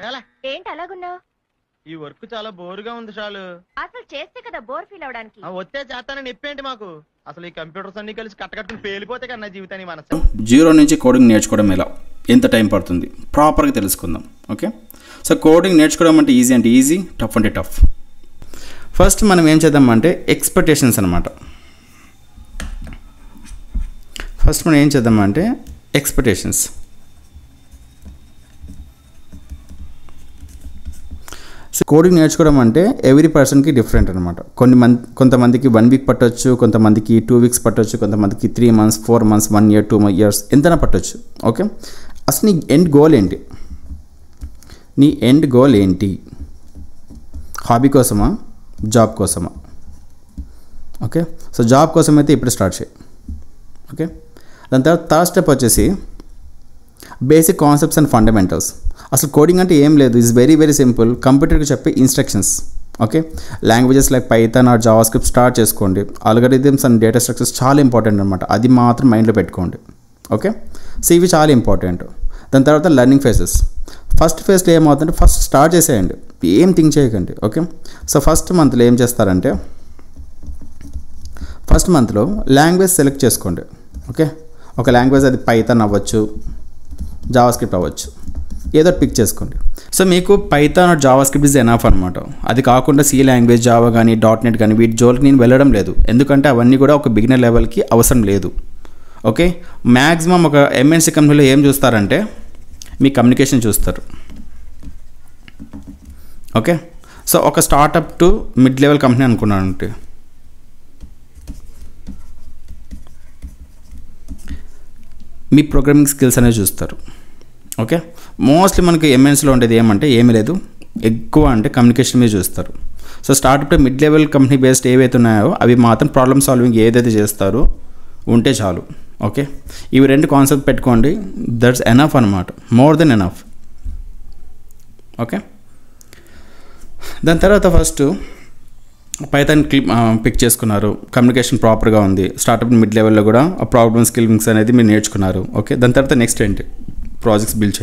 ఏంటి అలాగున్నావు? ఈ వర్క్ చాలా బోరుగా ఉంది చాలు. అసలు చేస్తే కదా బోర్ ఫీల్ అవడానికి. వచ్చే చేస్తానని చెప్పేంటి మాకు? అసలు ఈ కంప్యూటర్స్ అన్ని కలిసి కట్టకట్టుకుని పేలిపోతే కన్నా జీవితాన్ని మనసు. జీరో నుంచి కోడింగ్ నేర్చుకోవడం ఎలా, ఎంత టైం పడుతుంది ప్రాపర్గా తెలుసుకుందాం. ఓకే, సో కోడింగ్ నేర్చుకోవడం అంటే ఈజీ, టఫ్ అంటే టఫ్. ఫస్ట్ మనం ఏం చేద్దామంటే ఎక్స్పెక్టేషన్స్ అనమాట. ఫస్ట్ మనం ఏం చేద్దామంటే ఎక్స్పెక్టేషన్స్. సో కోడింగ్ నేర్చుకోవడం అంటే ఎవ్రీ పర్సన్కి డిఫరెంట్ అనమాట. కొంతమందికి 1 వీక్ పట్టవచ్చు, కొంతమందికి 2 వీక్స్ పట్టవచ్చు, కొంతమందికి 3 months 4 months 1 year 2 years ఎంతైనా పట్టవచ్చు. ఓకే, అసలు నీ ఎండ్ గోల్ ఏంటి? నీ ఎండ్ గోల్ ఏంటి? హాబీ కోసమా, జాబ్ కోసమా? ఓకే, సో జాబ్ కోసం అయితే ఇప్పుడు స్టార్ట్ చేయి. ఓకే, దాని తర్వాత థర్డ్ స్టెప్ వచ్చేసి బేసిక్ కాన్సెప్ట్స్ అండ్ ఫండమెంటల్స్. అసలు కోడింగ్ అంటే ఏం లేదు, ఇట్స్ వెరీ సింపుల్. కంప్యూటర్కి చెప్పే instructions. Okay, languages like Python or JavaScript start చేసుకోండి. ఆల్గరిథమ్స్ అండ్ డేటా స్ట్రక్చర్స్ చాలా ఇంపార్టెంట్ అనమాట, అది మాత్రం మైండ్లో పెట్టుకోండి. ఓకే, సో ఇవి చాలా ఇంపార్టెంట్. దాని తర్వాత లెర్నింగ్ ఫేజెస్. ఫస్ట్ ఫేజ్లో ఏమవుతుందంటే ఫస్ట్ స్టార్ట్ చేసేయండి, ఏం థింక్ చేయకండి. ఓకే, సో ఫస్ట్ మంత్లో ఏం చేస్తారంటే ఫస్ట్ మంత్లో లాంగ్వేజ్ సెలెక్ట్ చేసుకోండి. ఓకే, ఒక లాంగ్వేజ్, అది పైథాన్ అవ్వచ్చు, జావా స్క్రిప్ట్ అవ్వచ్చు, ఏదో పిక్ చేసుకోండి. సో మీకు Python or JavaScript is enough అనమాట. అది కాకుండా సి లాంగ్వేజ్, జావా కానీ .NET కానీ వీటి జోలికి నేను వెళ్ళడం లేదు, ఎందుకంటే అవన్నీ కూడా ఒక బిగినర్ లెవెల్కి అవసరం లేదు. ఓకే, మ్యాక్సిమం ఒక MNC కంపెనీలో ఏం చూస్తారంటే మీ కమ్యూనికేషన్ చూస్తారు. ఓకే, సో ఒక startup to mid level company అనుకున్నానంటే మీ ప్రోగ్రామింగ్ స్కిల్స్ అనేవి చూస్తారు. ఓకే, మోస్ట్లీ మనకి MNCలో ఉండేది ఏమంటే ఏమీ లేదు, ఎక్కువ అంటే కమ్యూనికేషన్ మీద చూస్తారు. So startup mid level company based ఏవైతే ఉన్నాయో అవి మాత్రం ప్రాబ్లమ్ సాల్వింగ్ ఏదైతే చేస్తారో ఉంటే చాలు. ఓకే, ఇవి 2 కాన్సెప్ట్ పెట్టుకోండి, దట్స్ ఎనఫ్ అనమాట, మోర్ దెన్ ఎనఫ్. ఓకే, దాని తర్వాత ఫస్ట్ పైథాన్ పిక్ చేసుకున్నారు, కమ్యూనికేషన్ ప్రాపర్గా ఉంది, స్టార్టప్ మిడ్ లెవెల్లో కూడా ఆ ప్రాబ్లమ్ స్కిల్స్ అనేది మీరు నేర్చుకున్నారు. ఓకే, దాని తర్వాత నెక్స్ట్ ఏంటి, ప్రాజెక్ట్స్ బిల్డ్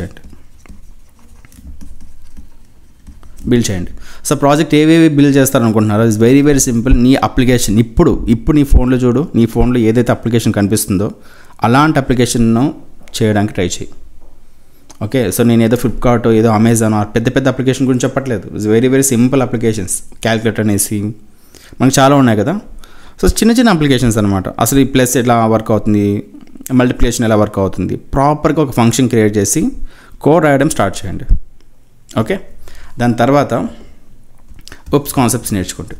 చేయండి. సో ప్రాజెక్ట్ ఏవేవి బిల్డ్ చేస్తారనుకుంటున్నారో ఇట్స్ వెరీ సింపుల్. నీ అప్లికేషన్ ఇప్పుడు నీ ఫోన్లో చూడు, నీ ఫోన్లో ఏదైతే అప్లికేషన్ కనిపిస్తుందో అలాంటి అప్లికేషన్ను చేయడానికి ట్రై చేయి. ఓకే, సో నేను ఏదో ఫ్లిప్కార్ట్, ఏదో అమెజాన్ పెద్ద అప్లికేషన్ గురించి చెప్పట్లేదు. It's very simple applications. Calculator అనేసి మనకు చాలా ఉన్నాయి కదా. సో చిన్న అప్లికేషన్స్ అనమాట. అసలు ఈ ప్లస్ ఎట్లా వర్క్ అవుతుంది, మల్టిప్లికేషన్ ఎలా వర్క్ అవుతుంది, ప్రాపర్గా ఒక ఫంక్షన్ క్రియేట్ చేసి కోడ్ రాయడం స్టార్ట్ చేయండి. ఓకే, దాని తర్వాత ఓప్స్ కాన్సెప్ట్స్ నేర్చుకోండి.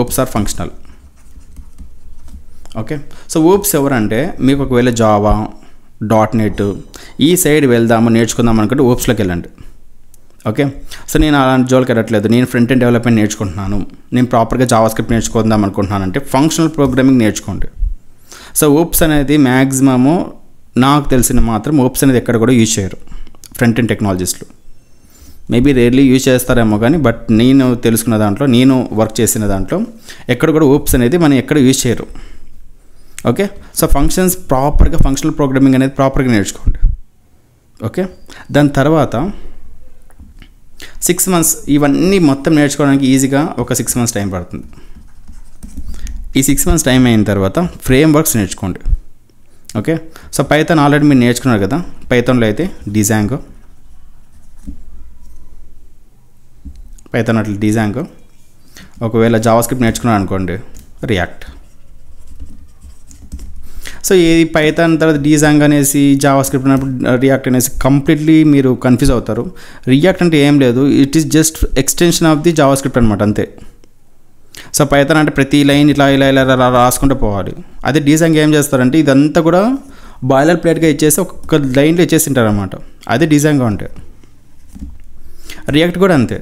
OOPs or functional. Okay, so OOPs ఎవరంటే మీకు ఒకవేళ జావా .NET ఈ సైడ్ వెళ్దాము నేర్చుకుందాం అనుకుంటే ఓప్స్లోకి వెళ్ళండి. ఓకే, సో నేను అలాంటి జోలికి వెళ్ళట్లేదు, నేను ఫ్రంట్ ఎండ్ డెవలప్మెంట్ నేర్చుకుంటున్నాను, నేను ప్రాపర్గా జావా స్క్రిప్ట్ నేర్చుకుందాం అనుకుంటున్నాను అంటే ఫంక్షనల్ ప్రోగ్రామింగ్ నేర్చుకోండి. సో ఓప్స్ అనేది మ్యాక్సిమము నాకు తెలిసిన మాత్రం ఓప్స్ అనేది ఎక్కడ కూడా యూజ్ చేయరు ఫ్రంట్ ఎండ్ టెక్నాలజీస్లో. మేబీ రేర్లీ యూజ్ చేస్తారేమో కానీ బట్ నేను తెలుసుకున్న దాంట్లో, నేను వర్క్ చేసిన దాంట్లో ఎక్కడ కూడా ఓప్స్ అనేది మనం ఎక్కడ యూజ్ చేయరు. ఓకే, సో ఫంక్షనల్ ప్రోగ్రామింగ్ అనేది ప్రాపర్గా నేర్చుకోండి. ఓకే, దాని తర్వాత 6 months ఇవన్నీ మొత్తం నేర్చుకోవడానికి ఈజీగా ఒక 6 months టైం పడుతుంది. ఈ 6 months టైం అయిన తర్వాత ఫ్రేమ్ వర్క్స్ నేర్చుకోండి. ఓకే, సో పైథాన్ ఆల్రెడీ మీరు నేర్చుకున్నారు కదా, పైథాన్లో అయితే డిజాంగో, ఒకవేళ జావా స్క్రిప్ట్ నేర్చుకున్నారు అనుకోండి రియాక్ట్. సో ఈ పైథాన్ తర్వాత డిజాంగ్ అనేసి జావా స్క్రిప్ట్ అన్నప్పుడు రియాక్ట్ అనేసి కంప్లీట్లీ మీరు కన్ఫ్యూజ్ అవుతారు. రియాక్ట్ అంటే ఏం లేదు, it is just extension of the Java script అనమాట, అంతే. సో పైథాన్ అంటే ప్రతి లైన్ ఇలా రాసుకుంటూ పోవాలి. అదే డిజాంగ్ ఏం చేస్తారంటే ఇదంతా కూడా బాయిలర్ ప్లేట్గా ఇచ్చేసి ఒక్కొక్క లైన్లో ఇచ్చేసింటారు అనమాట, అదే డిజాంగ్ అంటే. రియాక్ట్ కూడా అంతే.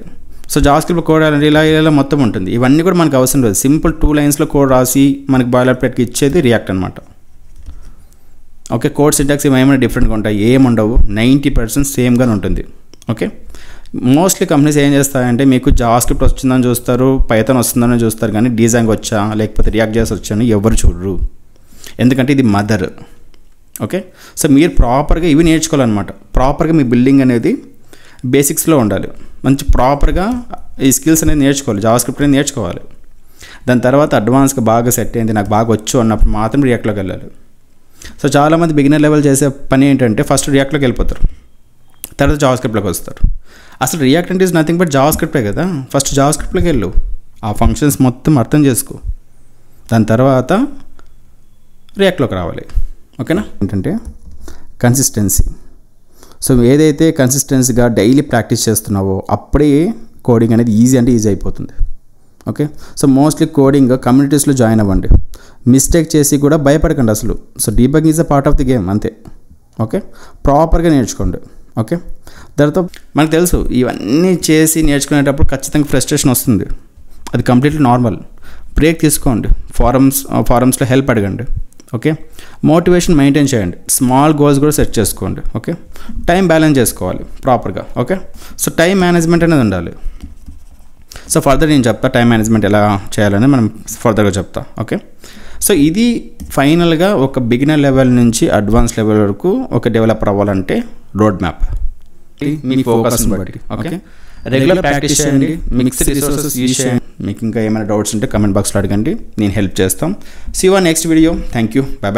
సో జావా స్క్రిప్ట్ కోడ్ ఇలా మొత్తం ఉంటుంది. ఇవన్నీ కూడా మనకు అవసరం లేదు, సింపుల్ 2 lines కోడ్ రాసి మనకి బాయిలర్ ప్లేట్కి ఇచ్చేది రియాక్ట్ అనమాట. ఓకే, కోడ్ సింటాక్స్ ఏమైనా డిఫరెంట్గా ఉంటాయి, ఏముండవు, 90% సేమ్గానే ఉంటుంది. ఓకే, మోస్ట్లీ కంపెనీస్ ఏం చేస్తాయంటే మీకు జావా స్క్రిప్ట్ వచ్చిందని చూస్తారు, పైథాన్ వస్తుందని చూస్తారు, కానీ డిజాంగ్ వచ్చా లేకపోతే రియాక్ట్ చేసి వచ్చాను ఎవరు చూడరు, ఎందుకంటే ఇది మదర్. ఓకే, సో మీరు ప్రాపర్గా ఇవి నేర్చుకోవాలన్నమాట. ప్రాపర్గా మీ బిల్డింగ్ అనేది బేసిక్స్లో ఉండాలి, మంచి ప్రాపర్గా ఈ స్కిల్స్ అనేది నేర్చుకోవాలి, జావా స్క్రిప్ట్ అనేది నేర్చుకోవాలి. దాని తర్వాత అడ్వాన్స్గా బాగా సెట్ అయింది, నాకు బాగా వచ్చు అన్నప్పుడు మాత్రం రియాక్ట్లోకి వెళ్ళాలి. సో చాలామంది బిగినర్ లెవెల్ చేసే పని ఏంటంటే ఫస్ట్ రియాక్ట్లోకి వెళ్ళిపోతారు, తర్వాత జావా స్క్రిప్ట్లోకి వస్తారు. అసలు రియాక్ట్ అంటే ఈజ్ నథింగ్ బట్ జావా స్క్రిప్టే కదా. ఫస్ట్ జావా స్క్రిప్ట్లోకి వెళ్ళు, ఆ ఫంక్షన్స్ మొత్తం అర్థం చేసుకో, దాని తర్వాత రియాక్ట్లోకి రావాలి. ఓకేనా? ఏంటంటే కన్సిస్టెన్సీ. సో ఏదైతే కన్సిస్టెన్సీగా డైలీ ప్రాక్టీస్ చేస్తున్నావో అప్పుడే కోడింగ్ అనేది ఈజీ అంటే ఈజీ అయిపోతుంది. ఓకే, సో మోస్ట్లీ కోడింగ్ కమ్యూనిటీస్లో జాయిన్ అవ్వండి, మిస్టేక్ చేసి కూడా భయపడకండి అసలు. So debugging is a part of the game అంతే. ఓకే, ప్రాపర్గా నేర్చుకోండి. ఓకే, దాంతో మనకు తెలుసు ఇవన్నీ చేసి నేర్చుకునేటప్పుడు ఖచ్చితంగా ఫ్రస్ట్రేషన్ వస్తుంది, అది కంప్లీట్లీ నార్మల్. బ్రేక్ తీసుకోండి, ఫారమ్స్లో హెల్ప్ అడగండి. ఓకే, మోటివేషన్ మెయింటైన్ చేయండి, స్మాల్ గోల్స్ కూడా సెట్ చేసుకోండి. ఓకే, టైం బ్యాలెన్స్ చేసుకోవాలి ప్రాపర్గా. ఓకే, సో టైం మేనేజ్మెంట్ అనేది ఉండాలి. సో ఫర్దర్ నేను చెప్తా టైం మేనేజ్మెంట్ ఎలా చేయాలని మనం ఫర్దర్గా చెప్తా. ఓకే, సో ఇది ఫైనల్గా ఒక బిగినర్ లెవెల్ నుంచి అడ్వాన్స్ లెవెల్ వరకు ఒక డెవలపర్ అవ్వాలంటే రోడ్ మ్యాప్ మీ ఫోకస్ని బట్టి. ఓకే, రెగ్యులర్ ప్రాక్టీస్ చేయండి, మిక్స్డ్ రిసోర్సెస్ యూజ్ చేయండి. మీకు ఇంకా ఏమైనా డౌట్స్ ఉంటే కమెంట్ బాక్స్లో అడగండి, నేను హెల్ప్ చేస్తాం. See you on next video. Thank you, bye by.